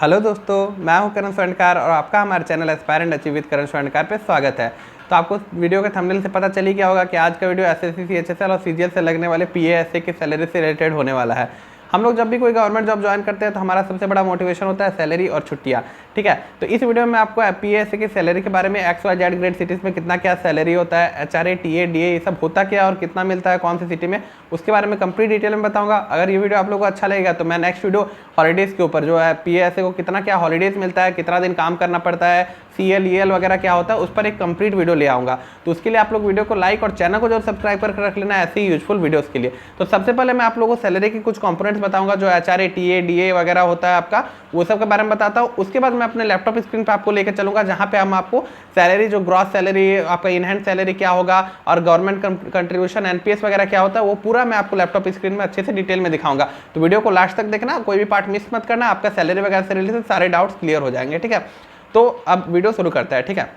Hello दोस्तों, मैं हूं करण स्वर्णकार और आपका हमारे channel aspire and achieve with Karan Swarnkar पे स्वागत है। तो आपको वीडियो के थंबनेल से पता चल ही गया होगा कि आज का वीडियो एसएससी, सीएचएसएल और सीजीएल से लगने वाले पीएएसए की सैलरी से रिलेटेड होने वाला है। हम लोग जब भी कोई गवर्नमेंट जॉब ज्वाइन करते हैं तो हमारा सबसे बड़ा मोटिवेशन होता है सैलरी और छुट्टियाँ। ठीक है, तो इस वीडियो में आपको पीएएसए की सैलरी के बारे में XYZ ग्रेड सिटीज़ में कितना क्या सैलरी होता है, एचआरए, टीए, डीए, ये सब होता क्या और कितना मिलता है कौन सी सिटी में, उसके बारे में कंप्लीट डिटेल में बताऊंगा। अगर ये वीडियो आप लोगों को अच्छा लगेगा तो मैं नेक्स्ट वीडियो हॉलीडेज़ के ऊपर, जो है पीएएसए को कितना क्या हॉलीडेज़ मिलता है, कितना दिन काम करना पड़ता है, सीएल ईएल वगैरह क्या होता है, उस पर एक कंप्लीट वीडियो ले आऊँगा। तो उसके लिए आप लोग वीडियो को लाइक और चैनल को जो सब्सक्राइब करके रख लेना ऐसे ही यूजफुल वीडियोस के लिए। तो सबसे पहले मैं आप लोगों को सैलरी के कुछ कंपोनेंट्स बताऊंगा, जो एचआरए, टीए, डीए वगैरह होता है आपका, वो सब के बारे में बताता हूँ। उसके बाद मैं अपने लैपटॉप स्क्रीन पर आपको लेकर चलूंगा, जहाँ पे हम आपको सैलरी, जो ग्रॉस सैलरी, आपका इनहैंड सैलरी क्या होगा और गवर्नमेंट कंट्रीब्यूशन, एनपीएस वगैरह क्या होता है, वो पूरा मैं आपको लैपटॉप स्क्रीन में अच्छे से डिटेल में दिखाऊंगा। तो वीडियो को लास्ट तक देखना, कोई भी पार्ट मिस मत करना, आपका सैलरी वगैरह से रिलेटेड सारे डाउट्स क्लियर हो जाएंगे। ठीक है, तो अब वीडियो शुरू करता है। ठीक है,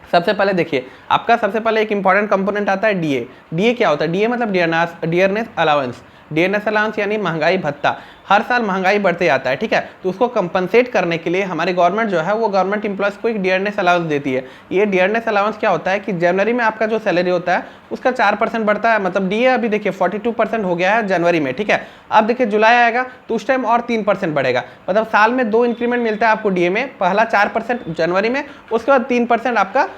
सबसे पहले देखिए, आपका सबसे पहले एक इंपॉर्टेंट कंपोनेंट आता है डीए। डीए क्या होता है? डीए मतलब डियरनेस अलाउंस। डियरनेस अलाउंस यानी महंगाई भत्ता। हर साल महंगाई बढ़ते जाता है, ठीक है, तो उसको कंपनसेट करने के लिए हमारी गवर्नमेंट जो है वो गवर्नमेंट एम्प्लॉयज़ को एक डियरनेस अलाउंस देती है। ये डियरनेस अलाउंस क्या होता है कि जनवरी में आपका जो सैलरी होता है उसका 4% बढ़ता है। मतलब डीए अभी देखिए 42% हो गया है जनवरी में, ठीक है। अब देखिए जुलाई आएगा तो उस टाइम और 3% बढ़ेगा। मतलब साल में 2 इंक्रीमेंट मिलता है आपको डीए में, पहला 4% जनवरी में, उसके बाद 3% आपका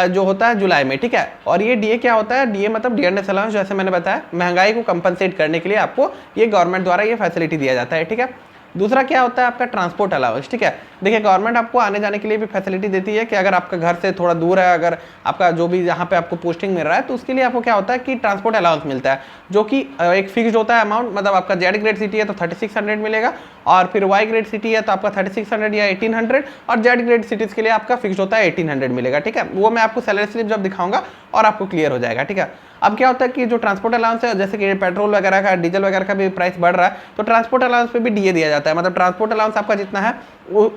जो होता है जुलाई में, ठीक है। और ये डीए क्या होता है? डीए मतलब डियरनेस अलाउंस, जैसे मैंने बताया, महंगाई को कंपनसेट करने के लिए आपको ये गवर्नमेंट द्वारा ये फैसिलिटी दिया जाता है, ठीक है। दूसरा क्या होता है? आपका ट्रांसपोर्ट अलाउंस, ठीक है। देखिए गवर्नमेंट आपको आने जाने के लिए भी फैसिलिटी देती है कि अगर आपका घर से थोड़ा दूर है, अगर आपका जो भी जहाँ पे आपको पोस्टिंग मिल रहा है, तो उसके लिए आपको क्या होता है कि ट्रांसपोर्ट अलाउंस मिलता है, जो कि एक फिक्स्ड होता है अमाउंट। मतलब आपका जेड ग्रेड सिटी है तो 3600 मिलेगा, और फिर वाई ग्रेड सिटी है तो आपका 3600 या 1800, और जेड ग्रेड सिटीज़ के लिए आपका फिक्स्ड होता है 1800 मिलेगा, ठीक है। वो मैं आपको सैलरी स्लिप जब दिखाऊंगा और आपको क्लियर हो जाएगा, ठीक है। अब क्या होता है कि जो ट्रांसपोर्ट अलाउंस है, जैसे कि पेट्रोल वगैरह का, डीजल वगैरह का भी प्राइस बढ़ रहा है, तो ट्रांसपोर्ट अलाउंस पे भी डीए दिया जाता है। मतलब ट्रांसपोर्ट अलाउंस आपका जितना है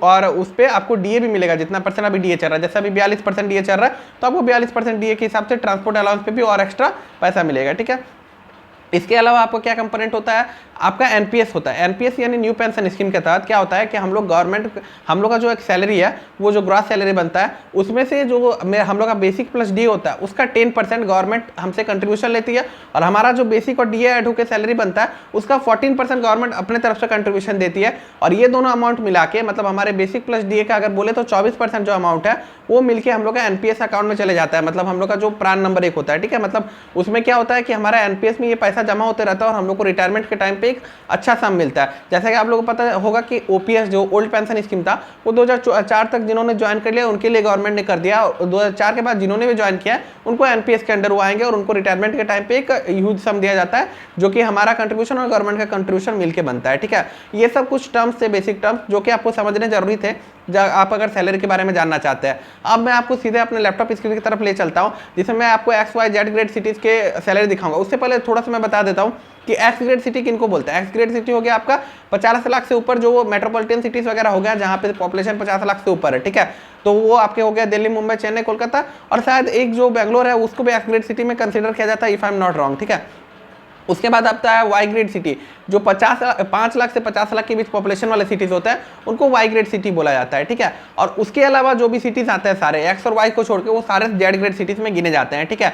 और उस पर आपको डीए भी मिलेगा, जितना परसेंट अभी डीए चल रहा है। जैसे अभी 42% डीए चल रहा है तो आपको 42% डीए के हिसाब से ट्रांसपोर्ट अलाउंस पे भी और एक्स्ट्रा पैसा मिलेगा, ठीक है। इसके अलावा आपको क्या कंपोनेंट होता है? आपका एनपीएस होता है। एनपीएस यानी न्यू पेंशन स्कीम के तहत क्या होता है कि हम लोग का जो एक सैलरी है, वो जो ग्रॉस सैलरी बनता है, उसमें से जो हम लोग का बेसिक प्लस डी होता है, उसका 10% गवर्नमेंट हमसे कंट्रीब्यूशन लेती है, और हमारा जो बेसिक और डीए ऐड होकर सैलरी बनता है उसका 14% गवर्नमेंट अपने तरफ से कंट्रीब्यूशन देती है। और ये दोनों अमाउंट मिला के, मतलब हमारे बेसिक प्लस डीए का अगर बोले तो 24% जो अमाउंट है वो मिलके हम लोग का एनपीएस अकाउंट में चले जाता है। मतलब हम लोग का जो प्रान नंबर 1 होता है, ठीक है। मतलब उसमें क्या होता है कि हमारा एनपीएस में ये पैसा जमा होते रहता है और हम लोग को रिटायरमेंट के टाइम पे एक अच्छा सम मिलता है। जैसा कि आप लोगों को पता होगा कि ओपीएस जो ओल्ड पेंशन स्कीम था, वो 2004 तक जिन्होंने ज्वाइन कर लिया उनके लिए गवर्नमेंट ने कर दिया, और 2004 के बाद जिन्होंने भी ज्वाइन किया उनको एनपीएस के अंडर वो आएंगे और उनको रिटायरमेंट के टाइम पे एक ह्यूज सम दिया जाता है, जो कि हमारा कंट्रीब्यूशन और गवर्नमेंट का कंट्रीब्यूशन मिलकर बनता है, ठीक है। ये सब कुछ टर्म्स थे, बेसिक टर्म्स, जो कि आपको समझने जरूरी थे आप अगर सैलरी के बारे में जानना चाहते हैं। अब मैं आपको सीधे अपने लैपटॉप स्क्रीन की तरफ ले चलता हूं, जिसमें मैं आपको XYZ ग्रेड सिटीज के सैलरी दिखाऊंगा। उससे पहले थोड़ा सा मैं बता देता हूं कि एक्स ग्रेड सिटी किनको बोलते हैं। एक्स ग्रेड सिटी हो गया आपका 50 लाख से ऊपर, जो वो मेट्रोपॉलिटन सिटीज वगैरह हो गया जहां पे पॉपुलेशन 50 लाख से ऊपर है, ठीक है। तो वो आपके हो गया दिल्ली, मुंबई, चेन्नई, कोलकाता, और शायद एक जो बेंगलोर है उसको भी एक्स ग्रेड सिटी में कंसीडर किया जाता है, if I am not wrong, ठीक है। उसके बाद आता है वाई ग्रेड सिटी, जो 5 लाख से 50 लाख के बीच पॉपुलेशन वाले सिटीज होते हैं उनको वाई ग्रेड सिटी बोला जाता है, ठीक है। और उसके अलावा जो भी सिटीज आते हैं सारे एक्स और वाई को छोड़ के, वो सारे जेड ग्रेड सिटीज में गिने जाते हैं, ठीक है।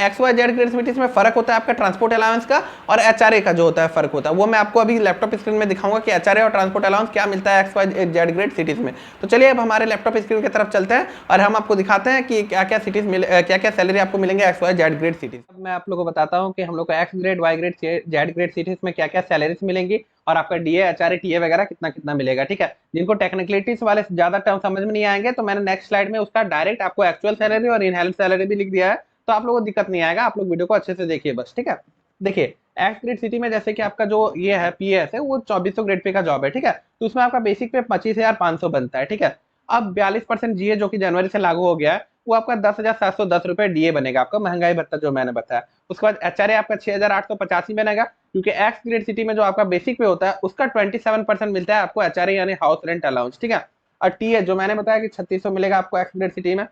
X Y Z grade cities में फर्क होता है आपका ट्रांसपोर्ट अलाउंस का और एचआरए का जो होता है फर्क होता है। वो मैं आपको अभी लैपटॉप स्क्रीन में दिखाऊंगा कि एचआरए और ट्रांसपोर्ट अलाउंस क्या मिलता है X Y Z grade cities में। तो चलिए अब हमारे लैपटॉप स्क्रीन की तरफ चलते हैं और हम आपको दिखाते हैं कि क्या क्या सिटीज क्या क्या सैलरी आपको मिलेंगे X Y Z grade cities. मैं आप लोगों को बताता हूँ कि हम लोग को X grade, Y grade, Z grade cities में क्या क्या सैलरीज मिलेंगी और आपका डीए, एचआरए, टीए वगैरह कितना कितना मिलेगा, ठीक है। जिनको टेक्निकलिटीज वाले ज्यादा टर्म समझ में नहीं आएंगे तो मैंने नेक्स्ट स्लाइड में उसका डायरेक्ट आपको एक्चुअल सैलरी और इनहेरिटेड सैलरी भी लिख दिया है, तो आप लोगों को दिक्कत नहीं आएगा। आप लोग वीडियो को अच्छे से देखिए बस, ठीक है। देखिए एक्स ग्रेड सिटी में जैसे कि आपका जो ये है पीएस है, वो 2400 ग्रेड पे का जॉब है, ठीक है। तो उसमें आपका बेसिक पे 25,500 बनता है, ठीक है। अब 42% जीए जो कि जनवरी से लागू हो गया है, वो आपका 10,710 रुपए डीए बनेगा, आपका महंगाई भत्ता जो मैंने बताया। उसके बाद एचआरए आपका 6,885 बनेगा, क्योंकि एक्स ग्रेड सिटी में जो आपका बेसिक पे होता है उसका 27% मिलता है आपको एचआरए यानी हाउस रेंट अलाउंस, ठीक है। और टीए जो मैंने बताया कि 3600 मिलेगा आपको एक्स ग्रेड सिटी में।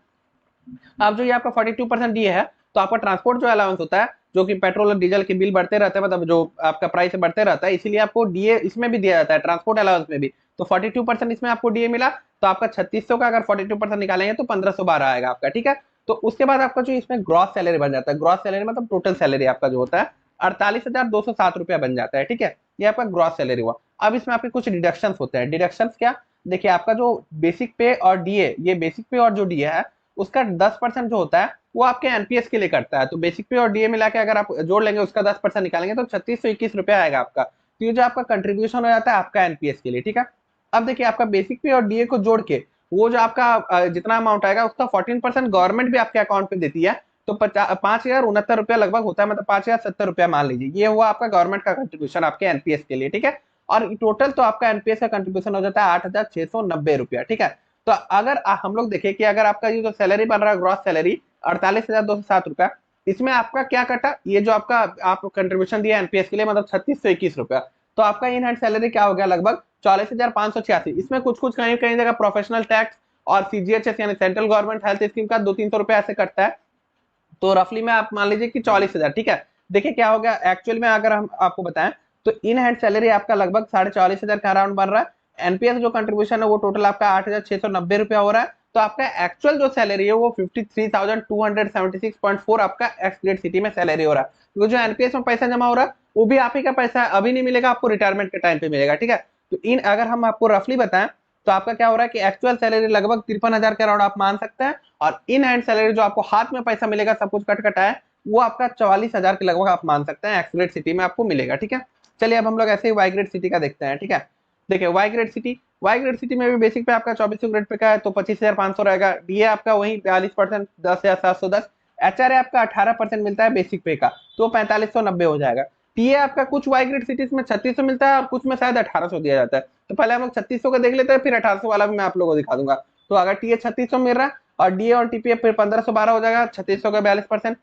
अब जो ये आपका 42% डीए है, तो आपका ट्रांसपोर्ट जो अलाउंस होता है, जो कि पेट्रोल और डीजल के बिल बढ़ते रहते हैं, मतलब जो आपका प्राइस बढ़ते रहता है, इसीलिए आपको डीए इसमें भी दिया जाता है, ट्रांसपोर्ट अलाउंस में भी। तो 42% इसमें आपको डीए मिला, तो आपका 3600 का अगर 42% निकालेंगे तो 1512 आएगा आपका, ठीक है। तो उसके बाद आपका जो इसमें ग्रॉस सैलरी बन जाता है, ग्रॉस सैलरी मतलब टोटल सैलरी आपका जो होता है 48,207 रुपया बन जाता है, ठीक है। ये आपका ग्रॉस सैलरी हुआ। अब इसमें आपके कुछ डिडक्शंस होते हैं। डिडक्शंस क्या, देखिए आपका जो बेसिक पे और डीए, ये बेसिक पे और जो डीए है उसका 10% जो होता है वो आपके एनपीएस के लिए करता है। तो बेसिक पे और डीए मिला के अगर आप जोड़ लेंगे उसका 10% निकालेंगे तो 3621 रुपया आएगा आपका। तो ये जो आपका कंट्रीब्यूशन हो जाता है आपका एनपीएस के लिए, ठीक है। अब देखिए आपका बेसिक पे और डीए को जोड़ के वो जो आपका जितना अमाउंट आएगा उसका 14% गवर्नमेंट भी आपके अकाउंट पे देती है। तो 5,069 रुपया लगभग होता है, मतलब 5,070 रुपया मान लीजिए, ये हुआ आपका गवर्नमेंट का कंट्रीब्यूशन आपके एनपीएस के लिए, ठीक है। और टोटल तो आपका एनपीएस का कंट्रीब्यूशन हो जाता है 8,690 रुपया, ठीक है। तो अगर हम लोग देखें कि अगर आपका ये जो सैलरी बन रहा है ग्रॉस सैलरी 48,207 रुपया, इसमें आपका क्या कटा, ये जो आपका आप कंट्रीब्यूशन दिया एनपीएस के लिए मतलब 3621 रुपया, तो आपका इन हैंड सैलरी क्या हो गया लगभग 44,586। इसमें कुछ कुछ कहीं कहीं जगह प्रोफेशनल टैक्स और सीजीएचएस यानी सेंट्रल गवर्नमेंट हेल्थ स्कीम का 200-300 रुपया ऐसे कटता है। तो रफली में आप मान लीजिए कि 44,000, ठीक है। देखिए क्या हो गया एक्चुअल में अगर हम आपको बताएं तो इन हैंड सैलरी आपका लगभग 44,500 का अराउंड बन रहा है। एनपीएस जो कंट्रीब्यूशन है वो टोटल आपका 8,690 रुपया हो रहा है। तो आपका एक्चुअल जो सैलरी है वो 53,276.4 आपका एक्स ग्रेड सिटी में सैलरी हो रहा है। तो जो एनपीएस में पैसा जमा हो रहा है वो भी आप ही का पैसा है, अभी नहीं मिलेगा आपको, रिटायरमेंट के टाइम पे मिलेगा, ठीक है। तो इन अगर हम आपको रफली बताएं तो आपका क्या हो रहा है कि एक्चुअल सैलरी लगभग 53,000 के अराउंड आप मान सकते हैं, और इन हैंड सैलरी जो आपको हाथ में पैसा मिलेगा सब कुछ कट कटा है वो आपका 44,000 के लगभग आप मान सकते हैं एक्स ग्रेड सिटी में आपको मिलेगा, ठीक है। चलिए अब हम लोग ऐसे ही वाई ग्रेड सिटी का देखते हैं, ठीक है। देखिए वाई ग्रेड सिटी में भी बेसिक पे आपका 2400 ग्रेड पे का है तो 25,500 रहेगा। डीए आपका वही 42%, 10,710। एचआरए आपका 18% मिलता है बेसिक पे का, तो 4590 हो जाएगा। टीए आपका कुछ वाई ग्रेड सिटीज में 3600 मिलता है और कुछ में शायद 1800 दिया जाता है। तो पहले हम लोग 3600 का देख लेते हैं, फिर 1800 वाला भी मैं आप लोगों को दिखा दूंगा। तो अगर टीए 3600 मिल रहा है और डीए और टीपीएफ फिर 1512 हो जाएगा, 3600 का 42%।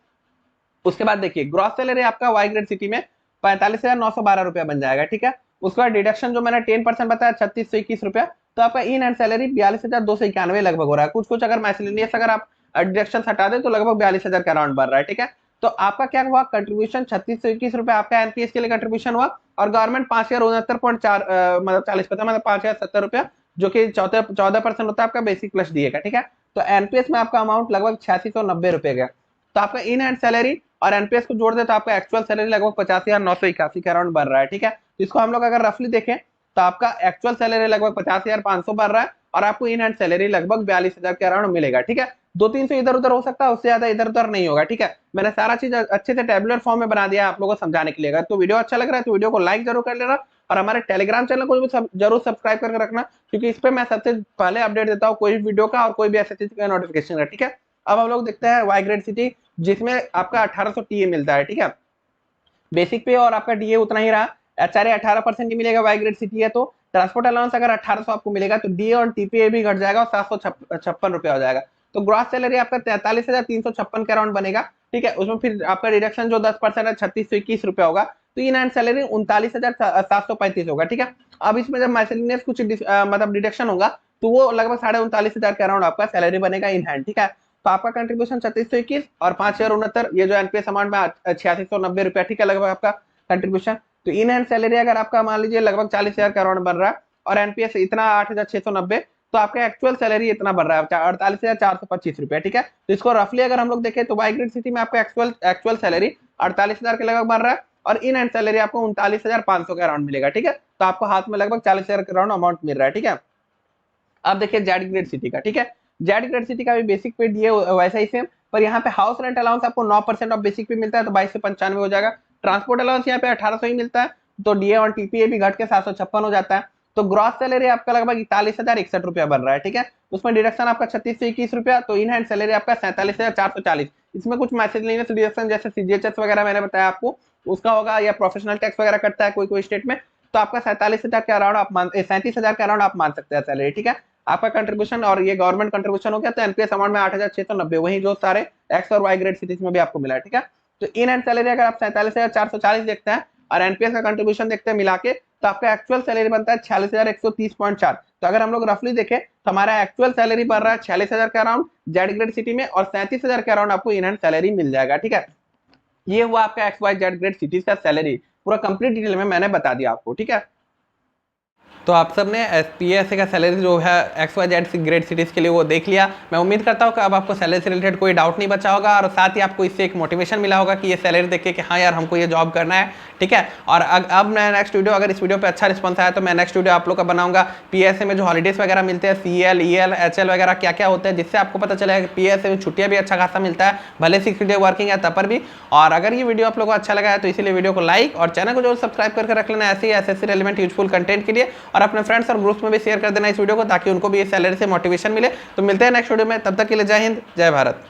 उसके बाद देखिए ग्रॉस सैलरी आपका वाई ग्रेड सिटी में 45,912 रुपया बन जाएगा, ठीक है। उसके बाद डिडक्शन जो मैंने 10% बताया 3621 रुपया, तो आपका इन हैंड सैलरी 42,291 लगभग हो रहा है। कुछ कुछ अगर मैसेलेनियस अगर आप डिडक्शन हटा दे तो लगभग 42,000 का अराउंड बढ़ रहा है, ठीक है। तो आपका क्या हुआ कंट्रीब्यूशन 3621 रुपया आपका एनपीएस के लिए कंट्रीब्यूशन हुआ, और गवर्नमेंट 5,069.4 मतलब 40% मतलब 5,070 रुपया, जो कि 14% होता है आपका बेसिक प्लस डीए का, ठीक है। तो एनपीएस में आपका अमाउंट लगभग 8690 रुपए का। तो आपका इन हैंड सैलरी और एनपीएस को जोड़ दे तो आपका एक्चुअल सैलरी लगभग 50,981 के अराउंड बढ़ रहा है, ठीक है। तो इसको हम लोग अगर रफली देखें तो आपका एक्चुअल सैलरी लगभग 50,500 बढ़ रहा है और आपको इन हैंड सैलरी लगभग 42,000 के अराउंड मिलेगा, ठीक है। 200-300 इधर उधर हो सकता है, उससे ज्यादा इधर उधर नहीं होगा, ठीक है। मैंने सारा चीज अच्छे से टेबुलर फॉर्म में बना दिया आप लोगों को समझाने के लिए। अगर तो वीडियो अच्छा लग रहा है तो वीडियो को लाइक जरूर कर लेना, और हमारे टेलीग्राम चैनल को भी जरूर सब्सक्राइब करके रखना, क्योंकि इस पे मैं सबसे पहले अपडेट देता हूँ कोई भी वीडियो का और कोई भी ऐसे चीज का नोटिफिकेशन का, ठीक है। अब हम लोग देखते हैं वाई ग्रेड सिटी जिसमें आपका 1800 टीए मिलता है, ठीक है। बेसिक पे और आपका डीए उतना ही रहा। एचआरए 18% ही मिलेगा वाई ग्रेड सिटी है तो। ट्रांसपोर्ट अलाउंस अगर 1800 आपको मिलेगा तो डीए और टीपीए भी घट जाएगा और 756 रुपया हो जाएगा। तो ग्रॉस सैलरी आपका 43,356 के अराउंड बनेगा, ठीक है। उसमें फिर आपका डिडक्शन जो 10% है 3621 रुपया होगा, तो इन हैंड सैलरी 39,735 होगा, ठीक है। अब इसमें जब मैसेलिनियस कुछ मतलब डिडक्शन होगा तो वो लगभग 39,500 के अराउंड आपका सैलरी बनेगा इन हैंड, ठीक है। तो आपका कंट्रीब्यूशन 3621 और 5,069, ये जो एनपीएस अमाउंट में 8690 रुपया, ठीक है, लगभग आपका कंट्रीब्यूशन। तो इन हैंड सैलरी अगर आपका मान लीजिए लगभग 40,000 का अराउंड बन रहा है और एनपीएस इतना 8,690, तो आपका एक्चुअल सैलरी इतना बढ़ रहा है 48,425 रुपया, ठीक है। तो इसको रफली अगर हम लोग देखें तो वाई ग्रेड सिटी में आपका एक्चुअल सैलरी 48,000 के लगभग बन रहा है और इन हैंड सैलरी आपको 39,500 के अराउंड मिलेगा, ठीक है। तो आपको हाथ में लगभग 40,000 के अराउंड अमाउंट मिल रहा है, ठीक है। अब देखिए जेड ग्रेड सिटी का, ठीक है। जेड ग्रेड सिटी का भी बेसिक पे डीए वैसा ही सेम, पर यहाँ पे हाउस रेंट अलाउंस आपको 9% ऑफ बेसिक पे मिलता है तो 2295 हो जाएगा। ट्रांसपोर्ट अलाउंस यहाँ पे 1800 ही मिलता है तो डीए और टीपीए भी घट के 756 हो जाता है। तो ग्रॉस सैलरी आपका लगभग 41,061 रुपया बन रहा है, ठीक है। उसमें डिडक्शन आपका 3621 रुपया, तो इन हैंड सैलरी आपका 47,440। इसमें कुछ मैसेज डिडक्शन जैसे सीजीएचएस वगैरह मैंने बताया आपको उसका होगा, या प्रोफेशनल टैक्स वगैरह कटता है कोई कोई स्टेट में, तो आपका 47,000 के अराउंड आप 37,000 के अराउंड आप मान सकते हैं सैलरी, ठीक है। आपका कंट्रीब्यूशन और ये गवर्नमेंट कंट्रीब्यूशन हो गया तो एनपीएस अमाउंट में 8,690, वही जो सारे एक्स और वाई ग्रेड सिटीज में भी आपको मिला है, ठीक है। तो इन एंड सैलरी अगर आप 47,440 देखते हैं और एनपीएस का कंट्रीब्यूशन देखते हैं मिला के, तो आपका एक्चुअल सैलरी बनता है 46,130.4। तो अगर हम लोग रफली देखें तो हमारा एक्चुअल सैलरी बढ़ रहा है 46,000 के अराउंड जेड ग्रेड सिटी में, और 37,000 के अराउंड आपको इन हैंड सैलरी मिल जाएगा, ठीक है। ये हुआ आपका X Y Z grade cities का सैलरी, पूरा कंप्लीट डिटेल में मैंने बता दिया आपको, ठीक है। तो आप सब ने PSA का सैलरी जो है XYZ ग्रेड सिटीज़ के लिए वो देख लिया। मैं उम्मीद करता हूँ कि अब आपको सैलरी से रिलेटेड कोई डाउट नहीं बचा होगा और साथ ही आपको इससे एक मोटिवेशन मिला होगा कि ये सैलरी देख के कि हाँ यार हमको ये जॉब करना है, ठीक है। और अब मैं नेक्स्ट वीडियो, अगर इस वीडियो पे अच्छा रिस्पॉन्स आया तो मैं नेक्स्ट वीडियो आप लोग का बनाऊंगा PSA में जो हॉलीडेज वगैरह मिलते हैं, CL, EL, HL वगैरह क्या क्या होते हैं, जिससे आपको पता चलेगा कि PSA में छुट्टियां भी अच्छा खासा मिलता है, भले 6 डे वर्किंग है तब पर भी। और अगर ये वीडियो आप लोगों को अच्छा लगा है तो इसीलिए वीडियो को लाइक और चैनल को जो सब्सक्राइब करके रख लेना ऐसे ही SSC रेलेवेंट यूजफुल कंटेंट के लिए, और अपने फ्रेंड्स और ग्रुप्स में भी शेयर कर देना इस वीडियो को ताकि उनको भी इस सैलरी से मोटिवेशन मिले। तो मिलते हैं नेक्स्ट वीडियो में, तब तक के लिए जय हिंद, जय भारत।